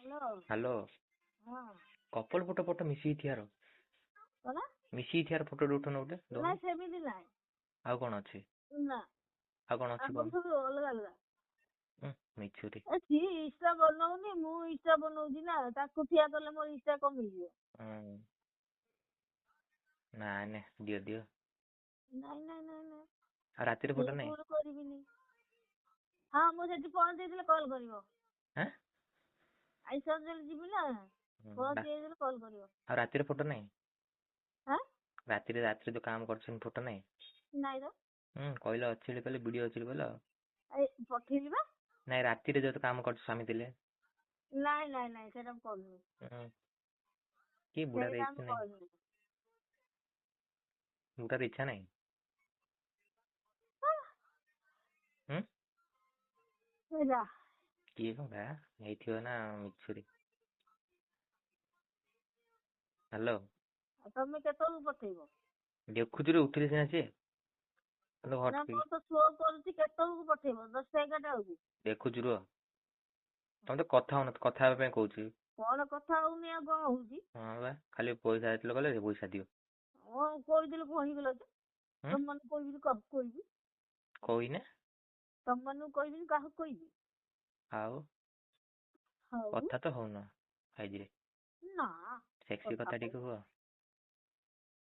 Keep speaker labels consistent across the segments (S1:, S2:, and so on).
S1: Hello.
S2: Hello.
S1: ହଁ
S2: couple photo photo ମିଶିକି ଥିବାର
S1: କଣ?
S2: ମିଶିକି ଥିବାର ଫଟୋ ଉଠଉନ ଗୋଟେ
S1: ନା
S2: ଦଉନ।
S1: ସେମିତି ନାହିଁ।
S2: ଆଉ କଣ ଅଛି?
S1: ନା
S2: ଆଉ କଣ ଅଛି
S1: ଆମର
S2: କହୁନ?
S1: ସବୁ ଅଲଗା ଅଲଗା।
S2: ମିଛୁରି।
S1: ସିଏ ଇନଷ୍ଟା ବନଉନି, ମୁଁ ଇନଷ୍ଟା ବନଉଛି ନା, ତାକୁ ଠିଆ କଲେ ମୋର ଇନଷ୍ଟା କମିଯିବ।
S2: ନାଇଁ ନାଇଁ ଦିଅ ଦିଅ।
S1: ନାଇଁ ନାଇଁ ନାଇଁ ନାଇଁ
S2: ଆଉ ରାତିରେ
S1: ସେ
S2: ଫଟୋ ନାହିଁ?
S1: ଭୁଲ କରିବିନି। ହଁ ମୁଁ ସେଠି ପହଞ୍ଚେଇଥିଲେ କଲ୍ କରିବ।
S2: ଆଁ?
S1: ଆଇ ସର୍ଜରୀ ଯିବି ନା, ପହଞ୍ଚେଇଥିଲେ କଲ୍ କରିବ।
S2: ଆଉ ରାତିରେ ଫଟୋ ନାହିଁ?
S1: ହଁ
S2: ରାତିରେ ଯୋଉ କାମ କରୁଛନ୍ତି ଫଟୋ ନାହିଁ?
S1: ନାଇଁ ତ।
S2: କହିଲ ଅଛି ବୋଲି, କହିଲେ ଭିଡିଓ ଅଛି ବୋଲି କହିଲ।
S1: ପଠେଇଲି ବା।
S2: ନାଇଁ ରାତିରେ ଯୋଉ କାମ କରୁଛ ସ୍ୱାମୀ ଥିଲେ।
S1: ନାଇଁ ନାଇଁ ନାଇଁ ସେଇଟା ମୁଁ କରୁନି।
S2: କି ବୁଢାର
S1: ସେଇଟା
S2: ଇଚ୍ଛା
S1: ମୁଁ
S2: ନାହିଁ?
S1: କରୁନି।
S2: ବୁଢାର ଇଚ୍ଛା ନାହିଁ?
S1: ସେଇଟା
S2: କିଏ କଣ ହେଇଥିବ ନା ମିଛୁରି। ହ୍ୟାଲୋ।
S1: ତମେ କେତେବେଳକୁ ପଠେଇବ?
S2: ଦେଖୁଛୁ ଉଠିଲେ ସିନା ସିଏ।
S1: ନା ମୋର ତ ଶୋ କରୁଛି, କେତେବେଳକୁ ପଠେଇବ? 10ଟା 11ଟା ବେଳକୁ?
S2: ଦେଖୁଛୁ ରୁହ। ତମେ ତ କଥା ହଉନ, କଥା ହେବା ପାଇଁ କହୁଛି।
S1: କଣ କଥା ହଉନି ଆଉ କଣ ହଉଛି?
S2: ହଁ ବା, ଖାଲି ପଇସା ଆସିଲେ କହିଲେ ପଇସା ଦିଅ।
S1: କହିଦେଲେ କଣ ହେଇଗଲା ଯେ? ତମମାନଙ୍କୁ କହିବିନି କାହାକୁ କହିବି?
S2: କହିନେ?
S1: ତମମାନଙ୍କୁ କହିବିନି କାହାକୁ କହିବି?
S2: ଆଉ
S1: ହଉ
S2: କଥା ତ ହଉନ ଆଇଜିରେ।
S1: ନା
S2: ସେକ୍ସି କଥା ଟିକେ ହୁଅ।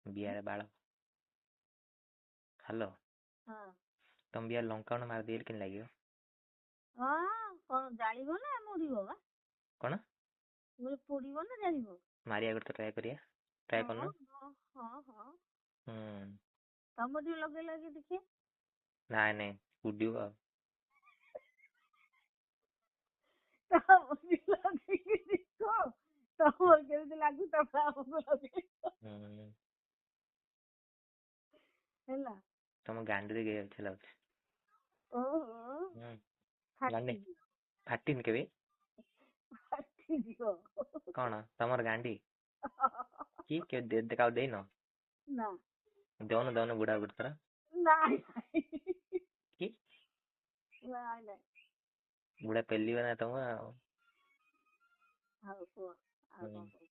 S2: ବିୟାରେ ବାଳ। ହ୍ୟାଲୋ।
S1: ହଁ
S2: ତମ ବିୟାର ଲଙ୍କା ଗୁଣ୍ଡ ମାରିଦେଲେ କେମିତି ଲାଗିବ?
S1: ହଁ କଣ ଜାଳିବ ନା ମରିବ ବା?
S2: କଣ?
S1: ପୋଡିବ ନା ଜାଳିବ?
S2: ମାରିବା ଗୋଟେ ଟ୍ରାଏ କରିବା। ଟ୍ରାଏ କରୁନ।
S1: ହଁ ହଁ ହଁ।
S2: ହୁଁ।
S1: ତମ ଟିକେ ଲଗେଇ ଦେଖିଆ।
S2: ନାଇଁ ନାଇଁ ଉଡିବ ଆଉ।
S1: ଲଗେଇକି ଦେଖ ତମର କେମିତି ଲାଗୁଛି, ତାପରେ ଆମକୁ ଲଗେଇବ। ହେଲା।
S2: ତମ ଗାଣ୍ଡିରେ ଇଚ୍ଛା ଲାଗୁଛି।
S1: ଓହୋ।
S2: ଗାଣ୍ଡି ଫାଟିନି କେବେ?
S1: ଫାଟିଯିବ।
S2: କଣ ତମର ଗାଣ୍ଡି? କି କାହାକୁ ଦେଇନ?
S1: ନା।
S2: ଦଉନ ବୁଢା ଗୋଟେ ଥର।
S1: ନାଇଁ
S2: କି?
S1: ନାଇଁ ନାଇଁ।
S2: ବୁଢା ପେଲିବ ନା ତମକୁ ଆଉ।
S1: ହଉ କୁହ ଆଉ କଣ କହୁଛ?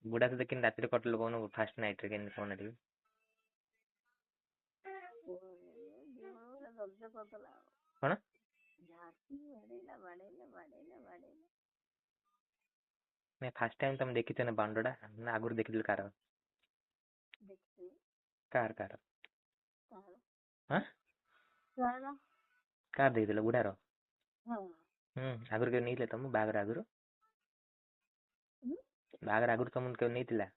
S2: ବୁଢା ସହିତ କେମିତି ରାତିରେ କଟିଲ କହୁନ, ଫାର୍ଷ୍ଟ ନାଇଟ୍ ରେ କେମିତି କହୁନ ଟିକେ? କଣ? ନାଇଁ ଫାର୍ଷ୍ଟ ଟାଇମ୍ ତମେ ଦେଖିଛ ନା ବାଣ୍ଡଟା, ନା ଆଗରୁ ଦେଖିଥିଲ କାହାର? କାହାର? କାହାର ଦେଖିଥିଲ ବୁଢାର? ଆଗରୁ କେବେ ନେଇଥିଲା ତମକୁ ବାହାଘର ଆଗରୁ? ବାହାଘର ଆଗରୁ ତମକୁ କେବେ ନେଇଥିଲା?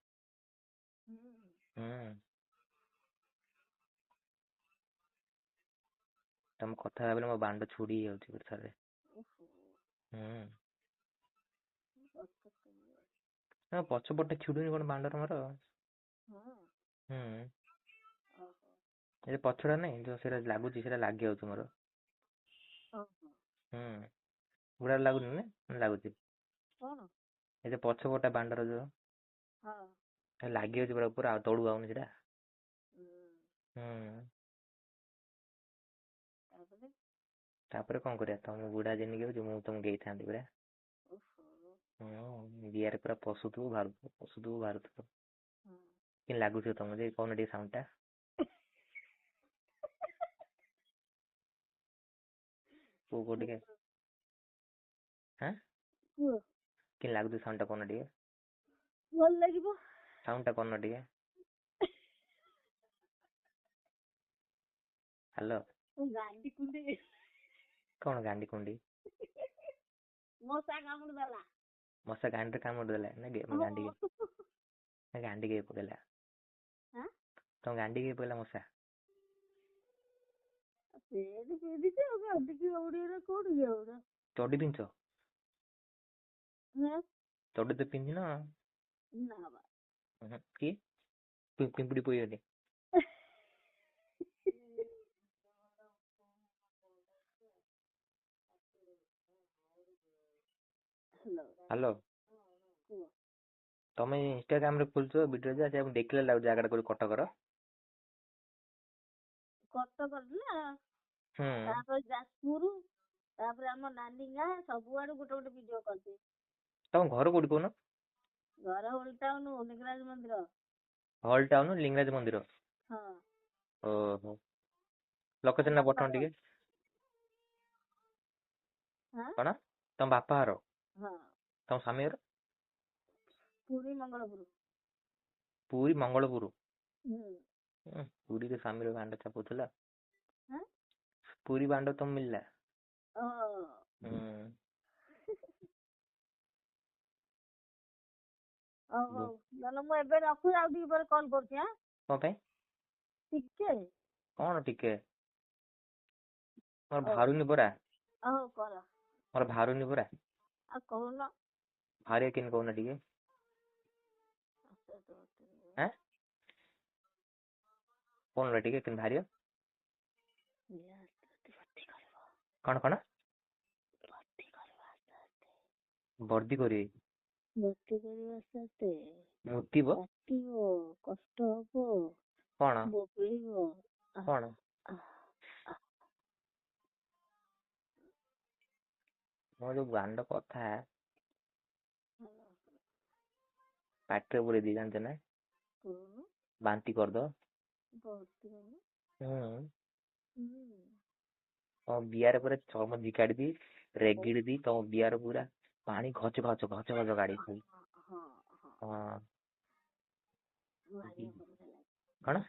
S2: ତମ କଥା ଭାବିଲେ ମୋ ବାଣ୍ଡ ଛିଡି ଯାଉଛି ଗୋଟେ ଥରରେ। ପଛପଟେ ଛିଡୁନି କଣ ବାଣ୍ଡ ତମର? ଏ ପଛଟା ନାଇଁ ଯୋଉ ସେଇଟା ଲାଗୁଛି, ସେଇଟା ଲାଗି ଯାଉଛି ମୋର। ବୁଢାର ଲାଗୁନି ନା ଲାଗୁଛି? ଏ ଯୋଉ ପଛପଟେ ବାଣ୍ଡର ଯୋଉ ଲାଗି ଯାଉଛି ପୁରା ଆଉ ତଳୁ ଆଉନି ସେଟା। ତାପରେ କଣ କରିବା? ତମ ବୁଢା ଯେମିତି ହଉଛି ମୁଁ ତମକୁ ଦେଇଥାନ୍ତି ପରା। ବିୟାରେ ପୁରା ପଶୁଥିବୁ ବାହାରୁଥିବ। କେମିତି ଲାଗୁଥିବ ତମକୁ ଯେ କହୁନ ଟିକେ ସାଉଣ୍ଡ ଟା? କୁହ ଟିକେ। କେମିତି ଲାଗୁଛି ସାଉଣ୍ଡ ଟା କହୁନ ଟିକେ?
S1: ଭଲ ଲାଗିବ।
S2: ସାଉଣ୍ଡ ଟା କରୁନ ଟିକେ? ହ୍ୟାଲୋ।
S1: ଗାଣ୍ଡି କୁଣ୍ଡେଇ।
S2: କଣ ଗାଣ୍ଡି କୁଣ୍ଡେଇ?
S1: ମଶା କାମୁଡି ଦେଲା।
S2: ମଶା ଗାଣ୍ଡିରେ କାମୁଡି ଦେଲା ନା ଗାଣ୍ଡି କିଏ ପକେଇଲା? ତମ ଗାଣ୍ଡି କିଏ ପକେଇଲା ମଶା? ଚଡି ପିନ୍ଧିଛ? ଚଡି ତ ପିନ୍ଧିନ? କି ପିମ୍ପୁଡି ପଇବନି? ହ୍ୟାଲୋ। ତମେ ଇନଷ୍ଟାଗ୍ରାମ ରେ ଖୋଲୁଛ ଭିଡିଓ ଯେ ଦେଖିଲେ ଲାଗୁଛି ଜାଗାଟା କୋଉଠି କଟକର?
S1: କଟକ ନା ତାପରେ ଯାଜପୁର, ତାପରେ ଆମ ନାନୀ ଗାଁ, ସବୁଆଡୁ ଗୋଟେ ଗୋଟେ ଭିଡିଓ କରିଦିଏ।
S2: ତମ ଘର କୋଉଠି କହୁନ?
S1: ଘର ଓଲ୍ଡ ଟାଉନ ଲିଙ୍ଗରାଜ ମନ୍ଦିର।
S2: ହଲ୍ ଟାଉନ ଲିଙ୍ଗରାଜ ମନ୍ଦିର।
S1: ହଁ।
S2: ଓହୋ। ଲୋକେସନ ଟା ପଠାଅ ଟିକେ। କଣ? ତମ ବାପା ଘର?
S1: ହଁ।
S2: ତମ ସ୍ୱାମୀ ଘର?
S1: ପୁରୀ ମଙ୍ଗଳପୁର।
S2: ପୁରୀ ମଙ୍ଗଳପୁର।
S1: ହୁଁ।
S2: ପୁରୀରେ ସ୍ୱାମୀର ଭାଣ୍ଡ ଛାପୁଥିଲା।
S1: ହଁ?
S2: ପୁରୀ ଭାଣ୍ଡ ତ ମିଳିଲା।
S1: ହଉ ନହେଲେ ମୁଁ ଏବେ ରଖୁଛି, ଆଉ ଟିକେ ପରେ କଲ୍ କରୁଛି। ଆଁ
S2: କଣ ପାଇଁ?
S1: ଟିକେ।
S2: କଣ ଟିକେ? ମୋର ଭାରୁନି ପରା।
S1: ହଉ କର।
S2: ମୋର ଭାରୁନି ପରା।
S1: ଆଉ କହୁନ।
S2: ଭାରିବ କେମିତି କହୁନ ଟିକେ? ଆଁ କହୁନ ଟିକେ କେମିତି ଭାରିବ? କଣ କଣ? ବର୍ଦ୍ଦି କରିବେ?
S1: ଭର୍ତ୍ତି କରିବ ଆସ୍ତେ ଆସ୍ତେ।
S2: ମୁତିବ?
S1: କାଟିବ, କଷ୍ଟ ହବ।
S2: କଣ?
S1: ବୋବେଇବ।
S2: କଣ? ମୋ ଯୋଉ ଗାଣ୍ଡ କଥା ପାଟିରେ ପୁରେଇ ଦେଇ ଜାଣିଛ ନା? ବାନ୍ତି କରିଦବ। ତମ ବିଆରେ ପୁରା ଚମଜି କାଢିଦେବି, ରେଗିଡି ଦେଇ ତମ ବିଆର ପୁରା ପାଣି ଘଚ ଘଚ କାଢିବି। ହଁ। କଣ?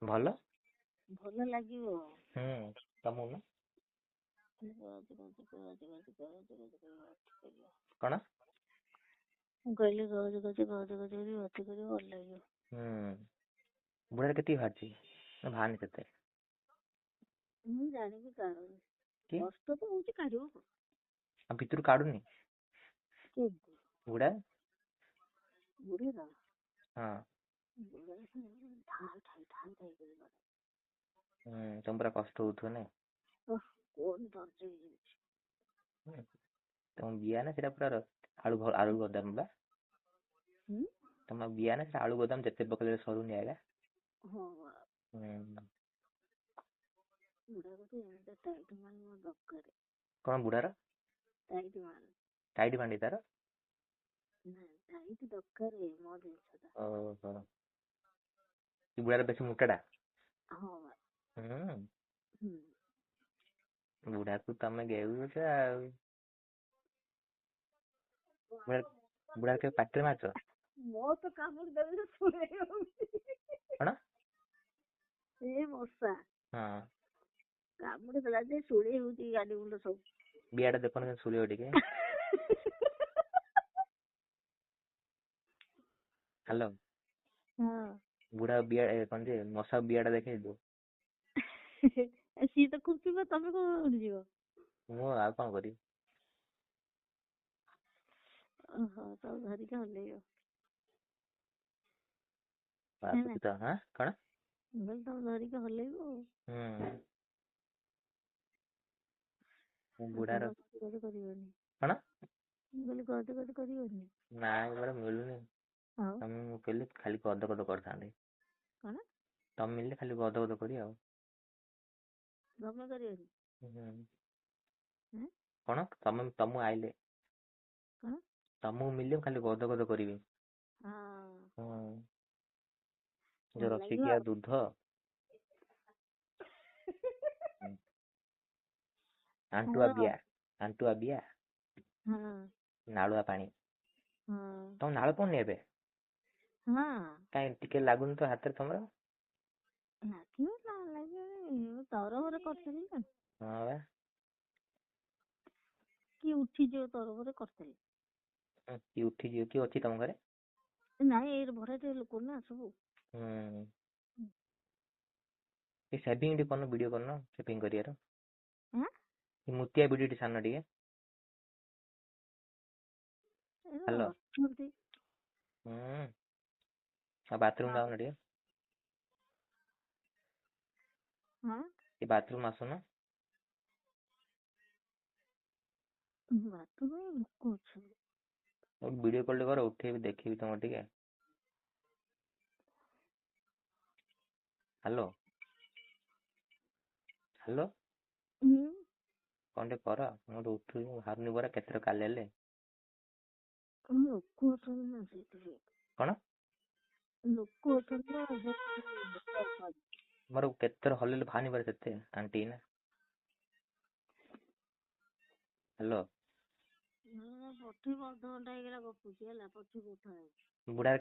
S2: ଭଲ?
S1: ଭଲ ଲାଗିବ।
S2: ତମକୁ ନା? କଣ?
S1: ମୁଁ କହିଲି ଗଜ ଗଜ କରି ଭର୍ତ୍ତି କରିବ, ଭଲ ଲାଗିବ।
S2: ବୁଢାର କେତିକି ବାହାରିଛି ନା ବାହାରିନି ସେତେ?
S1: ମୁଁ ଜାଣିକି କାଢୁନି।
S2: କି?
S1: କଷ୍ଟ ତ ହଉଛି, କାଢିବ କଣ?
S2: ଆଉ ଭିତରୁ କାଢୁନି? ବୁଢା?
S1: ବୁଢୀର?
S2: ହଁ। ତମ ପୁରା କଷ୍ଟ ହଉଥିବ ନାଇ?
S1: କୁହନି ଦର୍ଜ ହେଇଯାଉଛି।
S2: ତମ ବିଆ ନା ସେଟା ପୁରା ଆଳୁ ଗୋଦାମ ବା? ତମ ବିଆ ନା ସେଟା ଆଳୁ ଗୋଦାମ, ଯେତେ ପକେଇଲେ ସରୁନି ଏକା? କଣ ବୁଢାର? ଟାଇଟ୍ ମାଣ୍ଡି ତାର? ଓହୋ। ବୁଢାର ବେଶୀ ମୋଟାଟା? ବୁଢାକୁ ତମେ ଗେଉଛ ଆଉ। ବୁଢା କେବେ ପାଟିରେ ମାରିଛ?
S1: ମୋ ତ କାମୁଡି ଦେଲେ ଶୁଳେଇ ହଉଛି।
S2: କଣ?
S1: ଏ ମଶା କାମୁଡି ଦେଲା ଯେ ଶୁଳେଇ ହଉଛି ଗାଣ୍ଡି ମୁଣ୍ଡ ସବୁ।
S2: ବିଆଟା ଦେଖୁନ କେମିତି ଶୁଳେଇବ ଟିକେ। ହ୍ୟାଲୋ। ବୁଢା ବିଆ କଣ ଯେ ମଶା ବିଆଟା ଦେଖେଇଦିଅ।
S1: ସିଏ ତ ଖୁସିବ, ତମେ କଣ ଯିବ?
S2: ମୁଁ ଆଉ କଣ କରିବି?
S1: ଓହୋ, ତାକୁ ଧରିକି ହଲେଇବ।
S2: କଣ?
S1: ମୁଁ କହିଲି ତାକୁ ଧରିକି ହଲେଇବ ଆଉ।
S2: ବୁଢାର
S1: କରିବନି।
S2: କଣ?
S1: ମୁଁ କହିଲି ଗଜ ଗଜ କରିବନି।
S2: ନାଇଁ ପରା ମିଳୁନି। ତମେ ମୁଁ କହିଲି ଖାଲି ଗଦ ଗଦ କରିଥାନ୍ତି।
S1: କଣ?
S2: ତମେ ମିଳିଲେ ଖାଲି ଗଦ ଗଦ କରି ଆଉ।
S1: ଜମା କରିବନି।
S2: କଣ? ତମକୁ ଆଇଲେ ତମକୁ ମିଳିଲେ ଖାଲି ଗଦ ଗଦ କରିବି। ଯୋଉ ରସିକିଆ ଦୁଧ ଆଣ୍ଟୁଆ ବିଆ ନାଳୁଆ ପାଣି। ତମ ନାଳ ପଡୁନି ଏବେ? କାଇଁ ଟିକେ ଲାଗୁନି ତ ହାତରେ ତମର?
S1: ତରବର କରିଥିଲି ନା।
S2: ହଁ ବା।
S1: କିଏ ଉଠିଯିବ ତରବର କରିଥିଲି।
S2: କିଏ ଉଠିଯିବ? କିଏ ଅଛି ତମ ଘରେ?
S1: ନାଇଁ ଏଇ ଭଡାଟିଆ ଲୋକ ନା ସବୁ।
S2: ସେଭିଂ ଟିକେ କରୁନ, ଭିଡିଓ କରୁନ ସେଭିଂ କରିବାର। ମୁତିଆ ଭିଡିଓ ଟି ଛାଡୁନ ଟିକେ। ହ୍ୟାଲୋ। ଆଉ ବାଥରୁମ ଯାଉନ ଟିକେ। ବାଥରୁମ ଆସୁନ।
S1: ବାଥରୁମ ଲୋକ ଅଛନ୍ତି।
S2: ଭିଡିଓ କଲ୍ ଟେ କର, ଉଠେଇବି ଦେଖିବି ତମର ଟିକେ। ହ୍ୟାଲୋ। କଣ ଟିକେ କର, ମୁଁ ତ ଉଠୁନି, ବାହାରୁନି ପରା କେତେଥର କାଲି ହେଲେ।
S1: ଲୋକ ଅଛନ୍ତି ନା ସେଇଥିପାଇଁ।
S2: କଣ
S1: ଲୋକ ଅଛନ୍ତି ନା ସେଇଥିପାଇଁ।
S2: ମୋର କେତେଥର ହଲେଇଲେ ବାହାରି ପାରେ ସେତେ ଆଣ୍ଟି ନା। ହ୍ୟାଲୋ
S1: ପଠିବ ଅଧଘଣ୍ଟା ହେଇଗଲା ଗପୁଛି ହେଲା ପଠିବ ଉଠାଏ।
S2: ବୁଢା